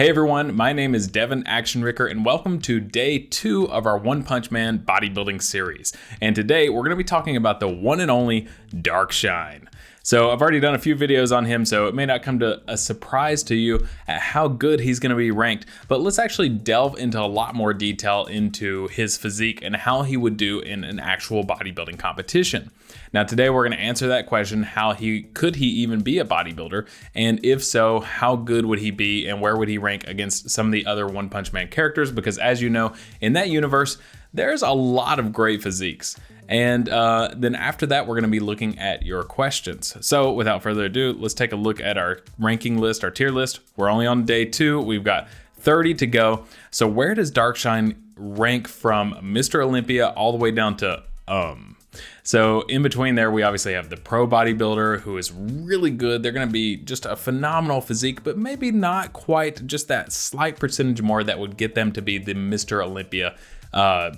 Hey everyone, my name is Devin Action Ricker and welcome to day 2 of our One Punch Man bodybuilding series. And today we're going to be talking about the one and only Darkshine. So I've already done a few videos on him, so it may not come to a surprise to you at how good he's going to be ranked, but let's actually delve into a lot more detail into his physique and how he would do in an actual bodybuilding competition. Now today we're going to answer that question, could he even be a bodybuilder? And if so, how good would he be and where would he rank against some of the other One Punch Man characters? Because as you know, in that universe, there's a lot of great physiques. And then after that, we're going to be looking at your questions. So without further ado, let's take a look at our ranking list, our tier list. We're only on day 2. We've got 30 to go. So where does Darkshine rank from Mr. Olympia all the way down to So in between there, we obviously have the pro bodybuilder who is really good. They're going to be just a phenomenal physique, but maybe not quite just that slight percentage more that would get them to be the Mr. Olympia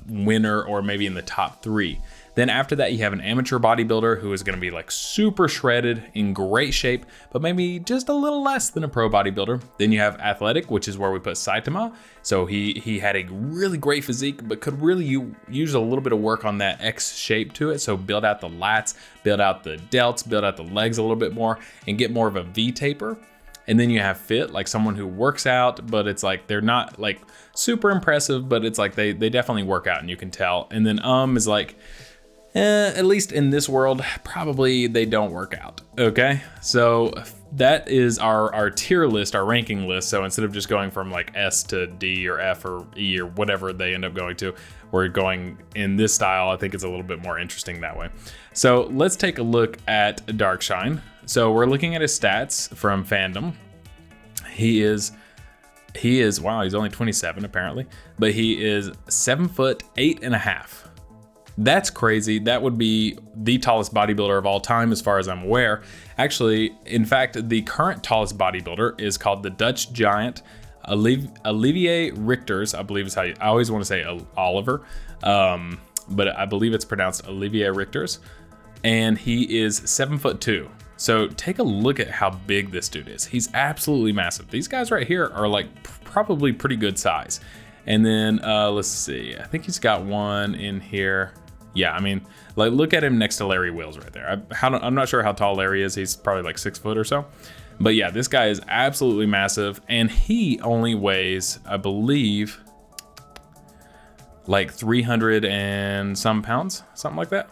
winner or maybe in the top 3. Then after that, you have an amateur bodybuilder who is going to be like super shredded, in great shape, but maybe just a little less than a pro bodybuilder. Then you have athletic, which is where we put Saitama. So he had a really great physique, but could really use a little bit of work on that X shape to it. So build out the lats, build out the delts, build out the legs a little bit more, and get more of a V taper. And then you have fit, like someone who works out, but it's like they're not like super impressive, but it's like they definitely work out and you can tell. And then is like, at least in this world, probably they don't work out. Okay, so that is our tier list, our ranking list. So instead of just going from like S to D or F or E or whatever they end up going to, we're going in this style. I think it's a little bit more interesting that way. So let's take a look at Darkshine. So we're looking at his stats from Fandom. He is wow, he's only 27 apparently, but he is 7'8.5". That's crazy. That would be the tallest bodybuilder of all time as far as I'm aware. Actually, in fact, the current tallest bodybuilder is called the Dutch giant Olivier Richters. I believe is how I always want to say Oliver, but I believe it's pronounced Olivier Richters, and he is 7'2". So take a look at how big this dude is. He's absolutely massive. These guys right here are like probably pretty good size. And then let's see, I think he's got one in here. Yeah, I mean, like look at him next to Larry Wills right there. I'm not sure how tall Larry is. He's probably like 6 foot or so. But yeah, this guy is absolutely massive. And he only weighs, I believe, like 300 and some pounds, something like that.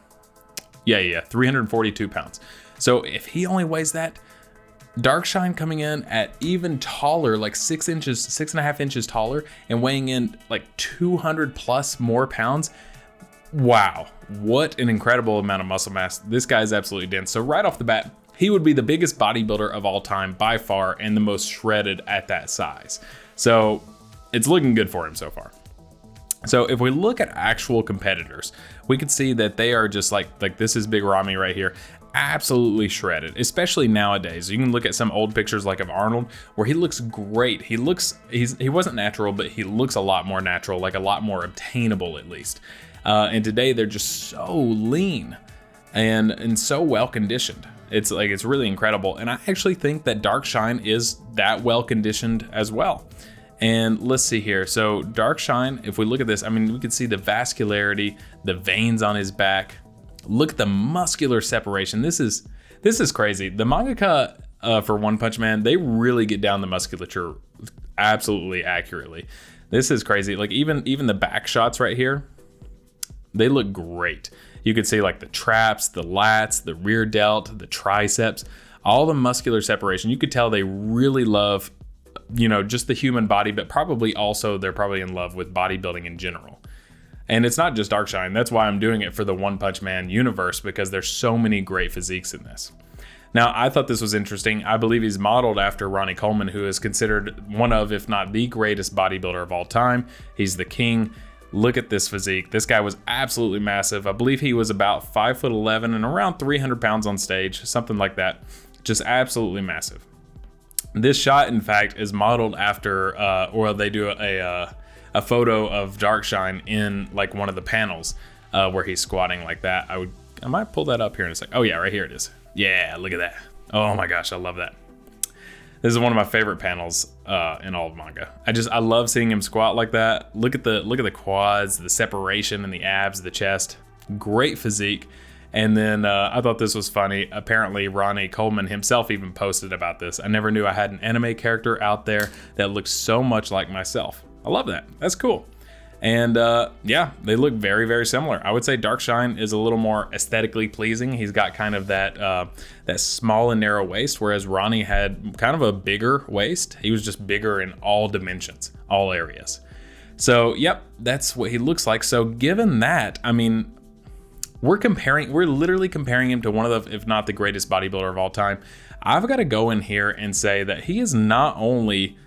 Yeah, 342 pounds. So if he only weighs that, Darkshine coming in at even taller, like 6.5 inches taller, and weighing in like 200 plus more pounds. Wow, what an incredible amount of muscle mass. This guy is absolutely dense. So right off the bat, he would be the biggest bodybuilder of all time by far and the most shredded at that size. So it's looking good for him so far. So if we look at actual competitors, we could see that they are just like this is Big Ramy right here. Absolutely shredded, especially nowadays. You can look at some old pictures like of Arnold where he looks great. He wasn't natural, but he looks a lot more natural, like a lot more obtainable at least. And today they're just so lean and so well conditioned. It's really incredible. And I actually think that Darkshine is that well conditioned as well. And let's see here. So Darkshine, if we look at this, I mean, we can see the vascularity, the veins on his back. Look at the muscular separation. This is crazy. The mangaka for One Punch Man, they really get down the musculature absolutely accurately. This is crazy. Like even the back shots right here, they look great. You could see like the traps, the lats, the rear delt, the triceps, all the muscular separation. You could tell they really love, just the human body, but probably also they're probably in love with bodybuilding in general. And it's not just Darkshine. That's why I'm doing it for the One Punch Man universe, because there's so many great physiques in this. Now, I thought this was interesting. I believe he's modeled after Ronnie Coleman, who is considered one of, if not the greatest bodybuilder of all time. He's the king. Look at this physique. This guy was absolutely massive. I believe he was about 5'11" and around 300 pounds on stage, something like that. Just absolutely massive. This shot, in fact, is modeled after, they do a photo of Darkshine in like one of the panels where he's squatting like that. I might pull that up here in a sec. Oh yeah, right here it is. Yeah, look at that. Oh my gosh, I love that. This is one of my favorite panels in all of manga. I love seeing him squat like that. Look at the quads, the separation in the abs, the chest. Great physique. And then I thought this was funny. Apparently, Ronnie Coleman himself even posted about this. I never knew I had an anime character out there that looked so much like myself. I love that. That's cool. And yeah, they look very, very similar. I would say Darkshine is a little more aesthetically pleasing. He's got kind of that small and narrow waist, whereas Ronnie had kind of a bigger waist. He was just bigger in all dimensions, all areas. So, yep, that's what he looks like. So given that, I mean, we're literally comparing him to one of the, if not the greatest bodybuilder of all time. I've got to go in here and say that he is not only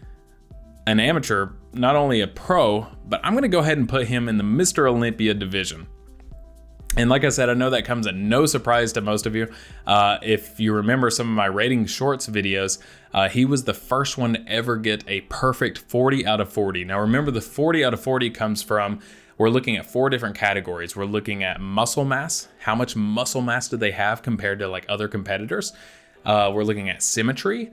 an amateur, not only a pro, but I'm going to go ahead and put him in the Mr. Olympia division. And like I said, I know that comes at no surprise to most of you. If you remember some of my rating shorts videos, he was the first one to ever get a perfect 40 out of 40. Now remember, the 40 out of 40 comes from, we're looking at 4 different categories. We're looking at muscle mass. How much muscle mass do they have compared to like other competitors? We're looking at symmetry.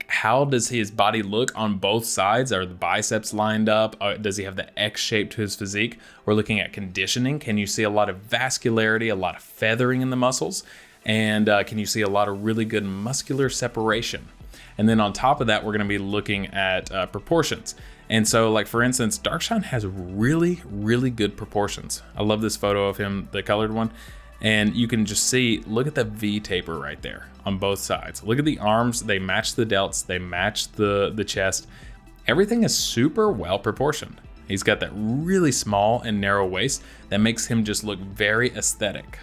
How does his body look on both sides? Are the biceps lined up? Does he have the X shape to his physique? We're looking at conditioning. Can you see a lot of vascularity, a lot of feathering in the muscles? And can you see a lot of really good muscular separation? And then on top of that, we're going to be looking at proportions. And so, like, for instance, Darkshine has really, really good proportions. I love this photo of him, the colored one. And you can just see, look at the V taper right there on both sides. Look at the arms. They match the delts. They match the chest. Everything is super well proportioned. He's got that really small and narrow waist that makes him just look very aesthetic.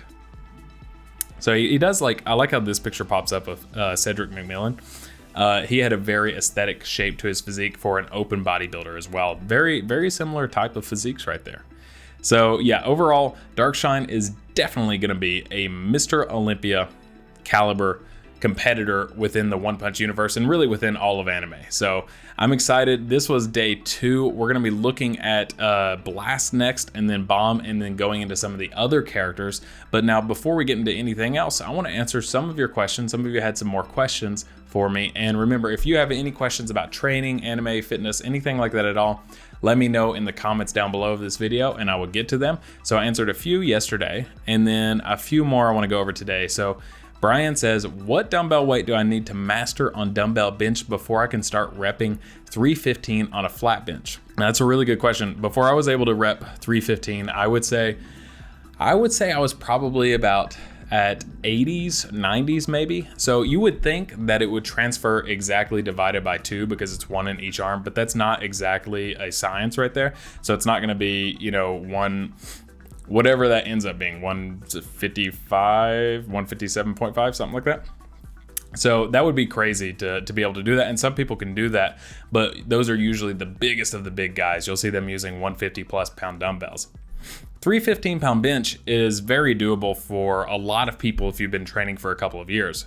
So he does, like, I like how this picture pops up of Cedric McMillan. He had a very aesthetic shape to his physique for an open bodybuilder as well. Very, very similar type of physiques right there. So yeah, overall, Darkshine is definitely going to be a Mr. Olympia caliber competitor within the One Punch universe and really within all of anime. So I'm excited. This was day 2. We're going to be looking at Blast next, and then Bomb, and then going into some of the other characters. But now, before we get into anything else, I want to answer some of your questions. Some of you had some more questions for me. And remember, if you have any questions about training, anime, fitness, anything like that at all, let me know in the comments down below of this video and I will get to them. So I answered a few yesterday and then a few more I want to go over today. So Brian says, what dumbbell weight do I need to master on dumbbell bench before I can start repping 315 on a flat bench? Now, that's a really good question. Before I was able to rep 315, I would say I was probably about at 80s, 90s maybe. So you would think that it would transfer exactly divided by 2 because it's 1 in each arm, but that's not exactly a science right there. So it's not going to be, you know, whatever that ends up being, 155, 157.5, something like that. So that would be crazy to be able to do that. And some people can do that, but those are usually the biggest of the big guys. You'll see them using 150 plus pound dumbbells. 315 pound bench is very doable for a lot of people if you've been training for a couple of years.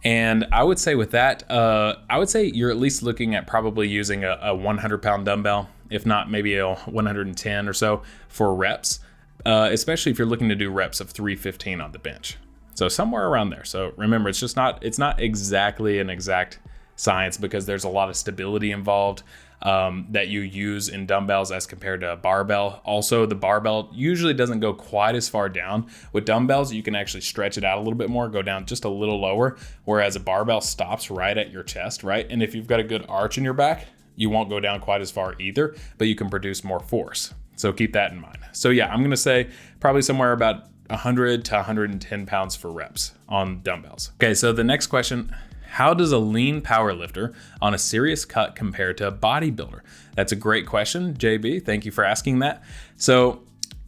And I would say with that, I would say you're at least looking at probably using a 100 pound dumbbell, if not maybe a 110 or so for reps, especially if you're looking to do reps of 315 on the bench. So somewhere around there. So remember, it's not exactly an exact science because there's a lot of stability involved that you use in dumbbells as compared to a barbell. Also, the barbell usually doesn't go quite as far down. With dumbbells, you can actually stretch it out a little bit more, go down just a little lower, whereas a barbell stops right at your chest, right? And if you've got a good arch in your back, you won't go down quite as far either, but you can produce more force. So keep that in mind. So yeah, I'm going to say probably somewhere about 100 to 110 pounds for reps on dumbbells. Okay, so the next question, how does a lean powerlifter on a serious cut compare to a bodybuilder? That's a great question, JB. Thank you for asking that. So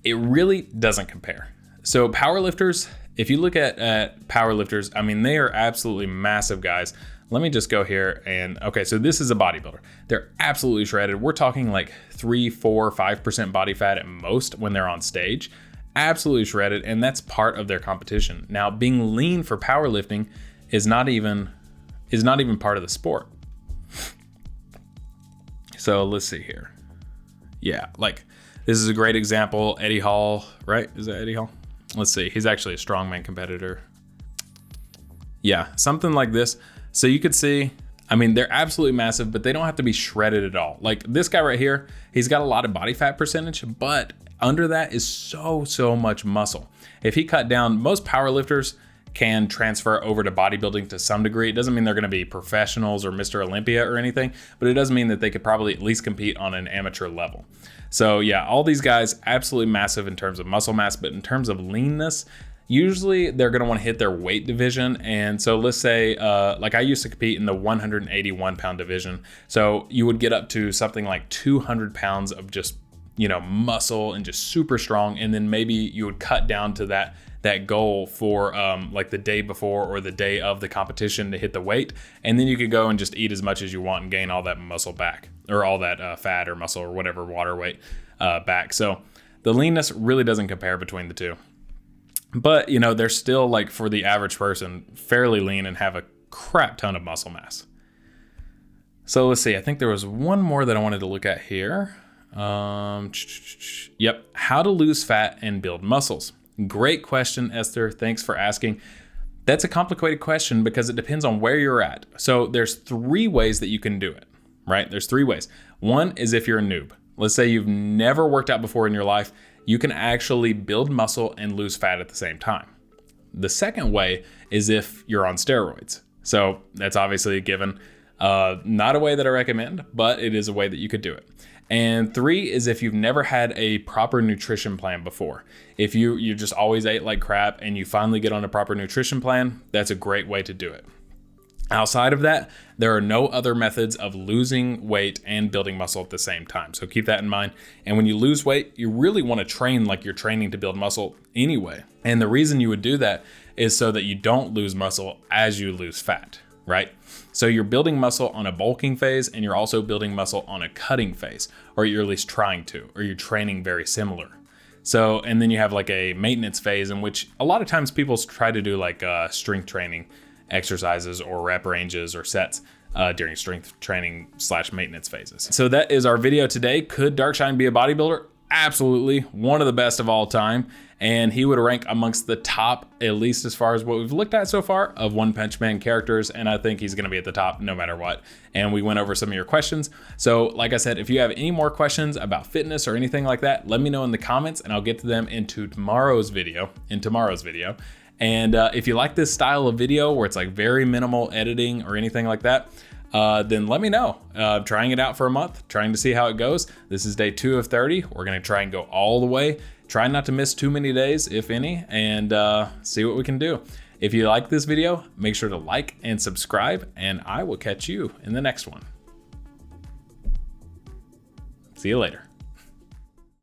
it really doesn't compare. So powerlifters, if you look at powerlifters, I mean, they are absolutely massive guys. Let me just go here and, okay, so this is a bodybuilder. They're absolutely shredded. We're talking like 3, 4, 5% body fat at most when they're on stage. Absolutely shredded, and that's part of their competition. Now, being lean for powerlifting is not even part of the sport. So let's see here. Yeah, like this is a great example. Eddie Hall, right? Is that Eddie Hall? Let's see. He's actually a strongman competitor. Yeah, something like this. So you could see I mean, they're absolutely massive, but they don't have to be shredded at all. Like this guy right here, he's got a lot of body fat percentage, but under that is so much muscle. If he cut down, most powerlifters can transfer over to bodybuilding to some degree. It doesn't mean they're going to be professionals or Mr. Olympia or anything, but it does mean that they could probably at least compete on an amateur level. So yeah, all these guys absolutely massive in terms of muscle mass, but in terms of leanness, usually they're going to want to hit their weight division. And so let's say, like I used to compete in the 181 pound division. So you would get up to something like 200 pounds of just, muscle and just super strong. And then maybe you would cut down to that goal for like the day before or the day of the competition to hit the weight. And then you could go and just eat as much as you want and gain all that muscle back, or all that fat or muscle or whatever water weight back. So the leanness really doesn't compare between the two. But, they're still, like, for the average person, fairly lean and have a crap ton of muscle mass. So let's see. I think there was one more that I wanted to look at here. Yep. How to lose fat and build muscles. Great question, Esther. Thanks for asking. That's a complicated question because it depends on where you're at. So there's 3 ways that you can do it, right? There's 3 ways. One is if you're a noob. Let's say you've never worked out before in your life. You can actually build muscle and lose fat at the same time. The second way is if you're on steroids. So that's obviously a given. Not a way that I recommend, but it is a way that you could do it. And 3 is if you've never had a proper nutrition plan before. If you just always ate like crap and you finally get on a proper nutrition plan, that's a great way to do it. Outside of that, there are no other methods of losing weight and building muscle at the same time. So keep that in mind. And when you lose weight, you really want to train like you're training to build muscle anyway. And the reason you would do that is so that you don't lose muscle as you lose fat, right? So you're building muscle on a bulking phase and you're also building muscle on a cutting phase, or you're at least trying to, or you're training very similar. So, and then you have like a maintenance phase in which a lot of times people try to do like strength training exercises or rep ranges or sets during strength training / maintenance phases. So that is our video today. Could Darkshine be a bodybuilder? Absolutely. One of the best of all time. And he would rank amongst the top, at least as far as what we've looked at so far, of One Punch Man characters. And I think he's going to be at the top no matter what. And we went over some of your questions. So like I said, if you have any more questions about fitness or anything like that, let me know in the comments and I'll get to them in tomorrow's video. And if you like this style of video where it's like very minimal editing or anything like that, then let me know. Trying it out for a month, trying to see how it goes. This is day 2 of 30. We're going to try and go all the way. Try not to miss too many days, if any, and see what we can do. If you like this video, make sure to like and subscribe, and I will catch you in the next one. See you later.